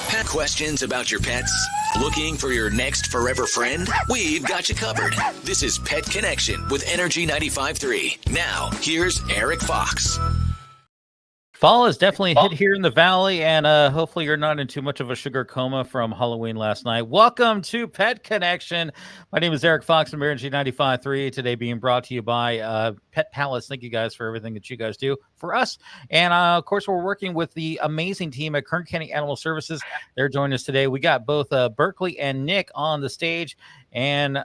Pet questions about your pets? Looking for your next forever friend? We've got you covered. This is Pet Connection with Energy 95.3. Now, here's Erik Fox. Fall is definitely hit here in the valley, and hopefully you're not in too much of a sugar coma from Halloween last night. Welcome to Pet Connection. My name is Erik Fox from Energy 95.3. Today being brought to you by Pet Palace. Thank you guys for everything that you guys do for us. And, of course, we're working with the amazing team at Kern County Animal Services. They're joining us today. We got both Berkeley and Nick on the stage, and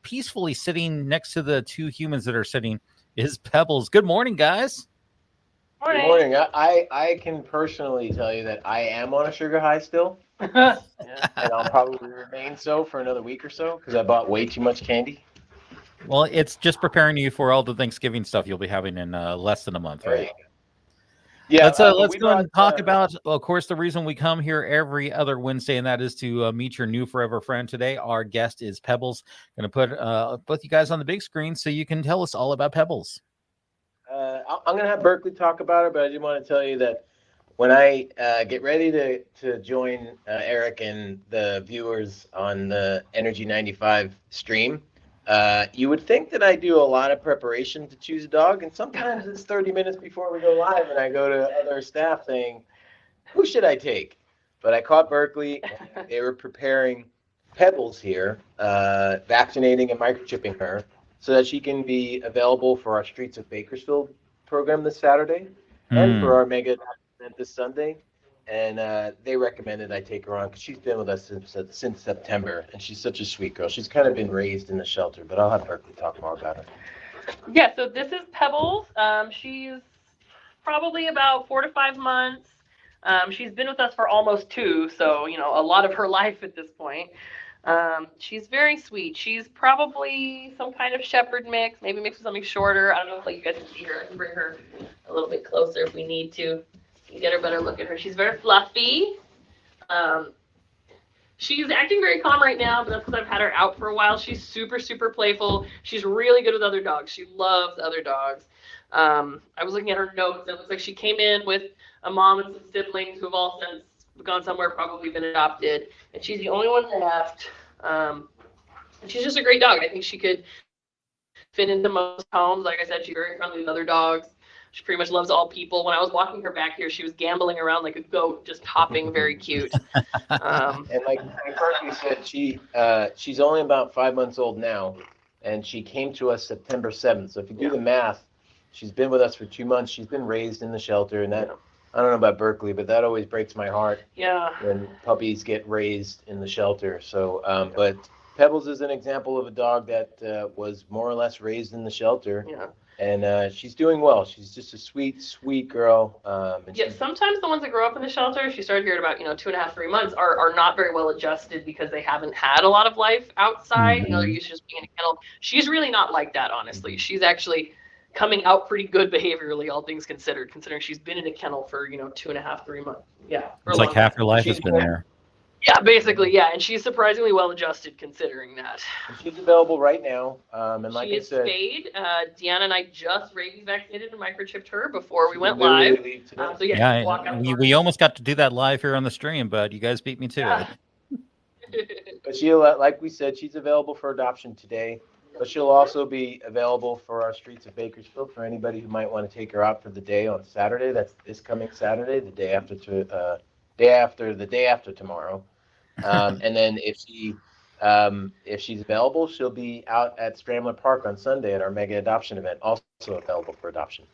peacefully sitting next to the two humans that are sitting is Pebbles. Good morning, guys. Good morning. I can personally tell you that I am on a sugar high still. And I'll probably remain so for another week or so because I bought way too much candy. Well, it's just preparing you for all the Thanksgiving stuff you'll be having in less than a month, right? Yeah. Let's go and talk about, well, of course, the reason we come here every other Wednesday, and that is to meet your new forever friend. Today, our guest is Pebbles. Going to put both you guys on the big screen so you can tell us all about Pebbles. I'm going to have Berkeley talk about it, but I do want to tell you that when I get ready to join Erik and the viewers on the Energy 95 stream, you would think that I do a lot of preparation to choose a dog, and sometimes it's 30 minutes before we go live, and I go to other staff saying, who should I take? But I caught Berkeley, and they were preparing Pebbles here, vaccinating and microchipping her, so that she can be available for our Streets of Bakersfield program this Saturday and for our mega event this Sunday. And they recommended I take her on because she's been with us since September, and she's such a sweet girl. She's kind of been raised in the shelter, but I'll have Berkeley talk more about her. Yeah, so this is Pebbles. She's probably about 4 to 5 months. She's been with us for almost 2, so, you know, a lot of her life at this point. She's very sweet. She's probably some kind of shepherd mix, maybe mixed with something shorter. I don't know if you guys can see her. I can bring her a little bit closer if we need to. You can get a better look at her. She's very fluffy. She's acting very calm right now, but that's because I've had her out for a while. She's super, super playful. She's really good with other dogs. She loves other dogs. I was looking at her notes, and it looks like she came in with a mom and some siblings who have all since gone somewhere, probably been adopted, and she's the only one left. And she's just a great dog. I think she could fit into most homes. Like I said, she's very friendly with other dogs. She pretty much loves all people. When I was walking her back here, she was gambling around like a goat, just hopping, very cute. And like Berkeley said, she's only about 5 months old now, and she came to us September 7th. So if you do the math, she's been with us for 2 months. She's been raised in the shelter, and that, I don't know about Berkeley, but that always breaks my heart. Yeah. When puppies get raised in the shelter. So, but Pebbles is an example of a dog that was more or less raised in the shelter. Yeah. And she's doing well. She's just a sweet, sweet girl. Yeah, sometimes the ones that grow up in the shelter, she started here at about 2.5, 3 months, are not very well adjusted because they haven't had a lot of life outside. Mm-hmm. They're used to just being in a kennel. She's really not like that, honestly. She's actually coming out pretty good behaviorally, all things considered, considering she's been in a kennel for 2.5, 3 months. Yeah, it's like half her life has been there. Yeah, basically, yeah, and she's surprisingly well adjusted considering that. She's available right now, and like she I is said, spayed. Deanna and I just rabies vaccinated and microchipped her before we went live. So we almost got to do that live here on the stream, but you guys beat me to it. But she'll, like we said, she's available for adoption today. But she'll also be available for our Streets of Bakersfield for anybody who might want to take her out for the day on Saturday. That's this coming Saturday, the day after tomorrow. And then if she's available, she'll be out at Scrambler Park on Sunday at our mega adoption event, also available for adoption.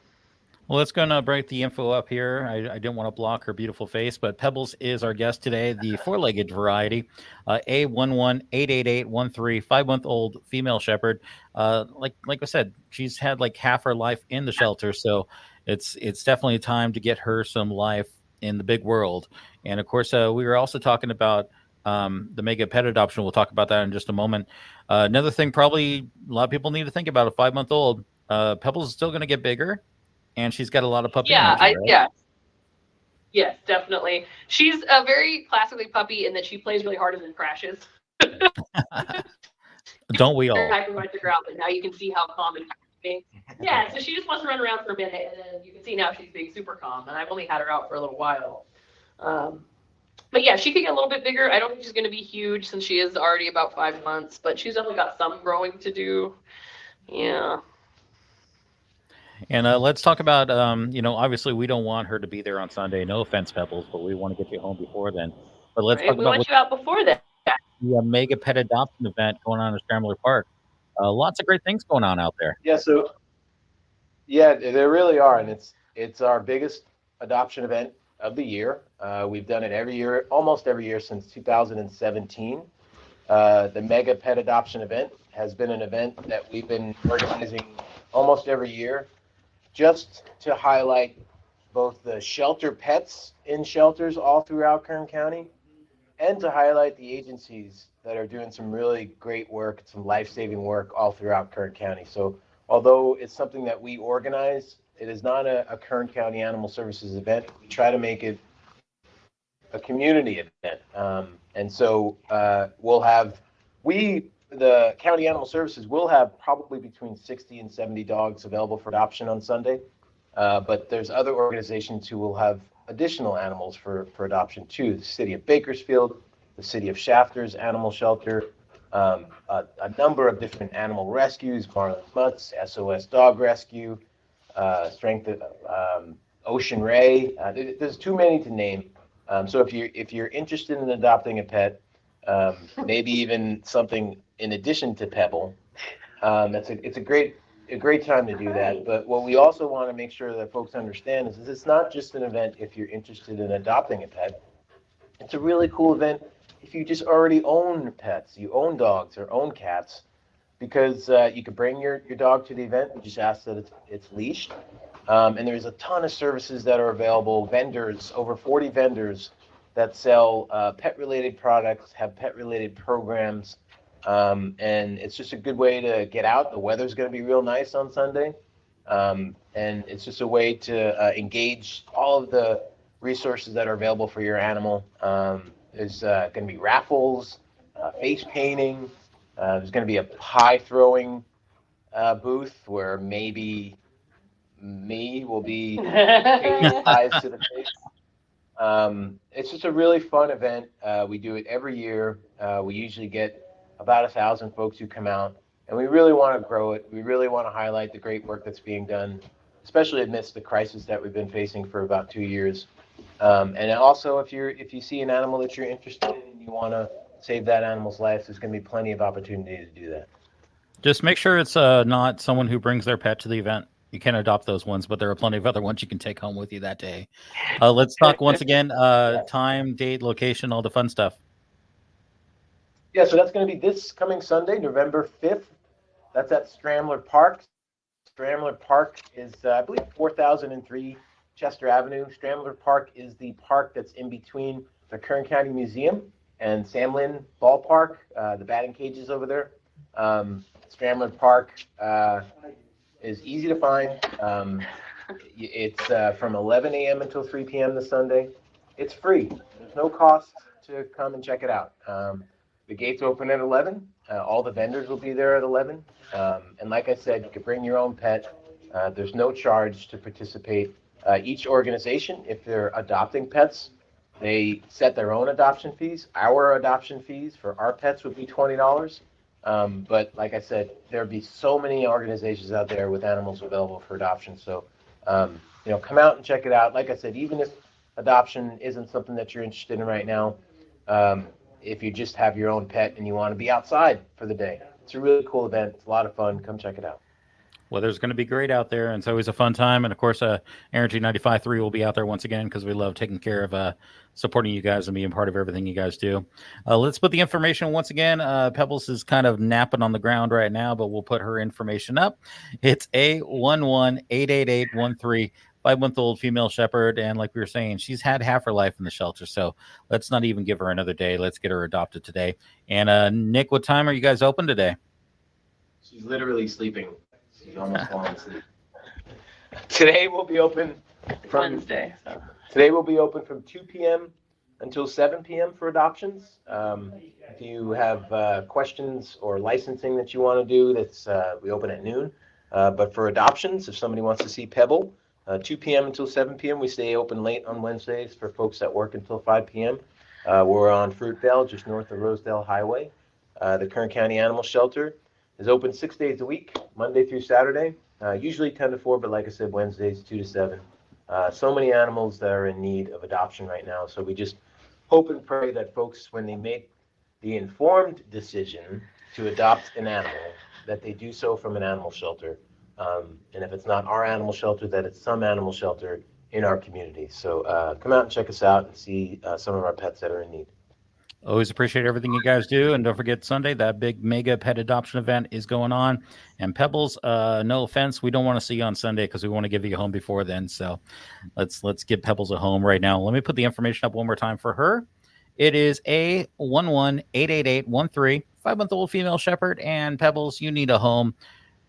Well, let's go and break the info up here. I didn't want to block her beautiful face, but Pebbles is our guest today, the four-legged variety, A1188813, 5-month-old female shepherd. Like I said, she's had like half her life in the shelter, so it's definitely time to get her some life in the big world. And of course, we were also talking about the mega pet adoption. We'll talk about that in just a moment. Another thing, probably a lot of people need to think about: a 5-month-old. Pebbles is still going to get bigger. And she's got a lot of puppy energy, right? Yes, definitely. She's a very classically puppy in that she plays really hard and then crashes. Don't we all? I can figure out, but now you can see how calm and being. Yeah, so she just wants to run around for a minute, and then you can see now she's being super calm. And I've only had her out for a little while. But yeah, she could get a little bit bigger. I don't think she's going to be huge since she is already about 5 months, but she's definitely got some growing to do. Yeah. And let's talk about, obviously we don't want her to be there on Sunday. No offense, Pebbles, but we want to get you home before then. But let's Right? talk We about want you out before that. the mega pet adoption event going on in Scrambler Park. Lots of great things going on out there. Yeah, so yeah, there really are, and it's our biggest adoption event of the year. We've done it every year, almost every year since 2017. The Mega Pet Adoption event has been an event that we've been organizing almost every year, just to highlight both the shelter pets in shelters all throughout Kern County, and to highlight the agencies that are doing some really great work, some life-saving work all throughout Kern County. So although it's something that we organize, it is not a Kern County Animal Services event. We try to make it a community event. And so the County Animal Services will have probably between 60 and 70 dogs available for adoption on Sunday. But there's other organizations who will have additional animals for adoption too. The city of Bakersfield, the city of Shafter's Animal Shelter, a number of different animal rescues, Marlin Mutts, SOS Dog Rescue, Ocean Ray. There's too many to name. So if you're interested in adopting a pet, maybe even something in addition to Pebble, it's a great time to do that. But what we also want to make sure that folks understand is it's not just an event if you're interested in adopting a pet. It's a really cool event if you just already own pets, you own dogs or own cats, because you could bring your dog to the event and just ask that it's leashed. And there's a ton of services that are available, vendors, over 40 vendors that sell pet-related products, have pet-related programs, and it's just a good way to get out. The weather's going to be real nice on Sunday, and it's just a way to engage all of the resources that are available for your animal. There's going to be raffles, face painting. There's going to be a pie throwing booth where maybe me will be taking pies to the face. It's just a really fun event. We do it every year. We usually get about 1,000 folks who come out, and we really want to grow it. We really want to highlight the great work that's being done, especially amidst the crisis that we've been facing for about 2 years. And also, if you see an animal that you're interested in and you want to save that animal's life, there's going to be plenty of opportunity to do that. Just make sure it's not someone who brings their pet to the event. You can adopt those ones, but there are plenty of other ones you can take home with you that day. Let's talk once again, time, date, location, all the fun stuff. Yeah, so that's going to be this coming Sunday, November 5th. That's at Scrambler Park. Scrambler Park is, I believe, 4003 Chester Avenue. Scrambler Park is the park that's in between the Kern County Museum and Sam Lynn Ballpark, the batting cages over there. Scrambler Park is easy to find. It's from 11 a.m. until 3 p.m. this Sunday. It's free. There's no cost to come and check it out. The gates open at 11. All the vendors will be there at 11. And like I said, you can bring your own pet. There's no charge to participate. Each organization, if they're adopting pets, they set their own adoption fees. Our adoption fees for our pets would be $20. But like I said, there'd be so many organizations out there with animals available for adoption. So, come out and check it out. Like I said, even if adoption isn't something that you're interested in right now, if you just have your own pet and you want to be outside for the day, it's a really cool event. It's a lot of fun. Come check it out. Weather's going to be great out there, and it's always a fun time. And of course, Energy 95.3 will be out there once again because we love taking care of supporting you guys and being part of everything you guys do. Let's put the information once again. Pebbles is kind of napping on the ground right now, but we'll put her information up. It's A11-888-13, 5-month-old female shepherd, and like we were saying, she's had half her life in the shelter, so let's not even give her another day. Let's get her adopted today. And Nick, what time are you guys open today? She's literally sleeping. She's almost falling asleep. Today we'll be open from Wednesday. So. Today we'll be open from 2 p.m. until 7 p.m. for adoptions. If you have questions or licensing that you want to do, we open at noon. But for adoptions, if somebody wants to see Pebble, 2 p.m. until 7 p.m. We stay open late on Wednesdays for folks that work until 5 p.m. We're on Fruitvale, just north of Rosedale Highway. The Kern County Animal Shelter is open 6 days a week, Monday through Saturday, usually 10 to 4, but like I said, Wednesdays 2 to 7. So many animals that are in need of adoption right now. So we just hope and pray that folks, when they make the informed decision to adopt an animal, that they do so from an animal shelter. And if it's not our animal shelter, that it's some animal shelter in our community. So come out and check us out and see some of our pets that are in need. Always appreciate everything you guys do. And don't forget, Sunday, that big mega pet adoption event is going on. And Pebbles, no offense, we don't want to see you on Sunday because we want to give you a home before then. So let's give Pebbles a home right now. Let me put the information up one more time for her. It is A1188813, 5-month-old female shepherd. And Pebbles, you need a home.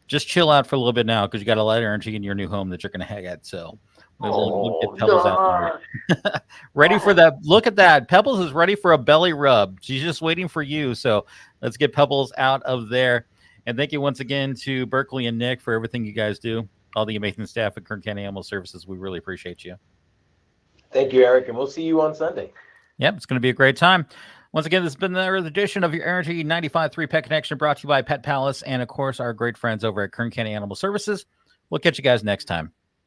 Just chill out for a little bit now because you got a lot of energy in your new home that you're going to hang at. So we'll get Pebbles out there. Ready for that. Look at that. Pebbles is ready for a belly rub. She's just waiting for you. So let's get Pebbles out of there. And thank you once again to Berkeley and Nick for everything you guys do. All the amazing staff at Kern County Animal Services. We really appreciate you. Thank you, Eric. And we'll see you on Sunday. Yep, it's going to be a great time. Once again, this has been another edition of your Energy 95.3 Pet Connection, brought to you by Pet Palace and, of course, our great friends over at Kern County Animal Services. We'll catch you guys next time.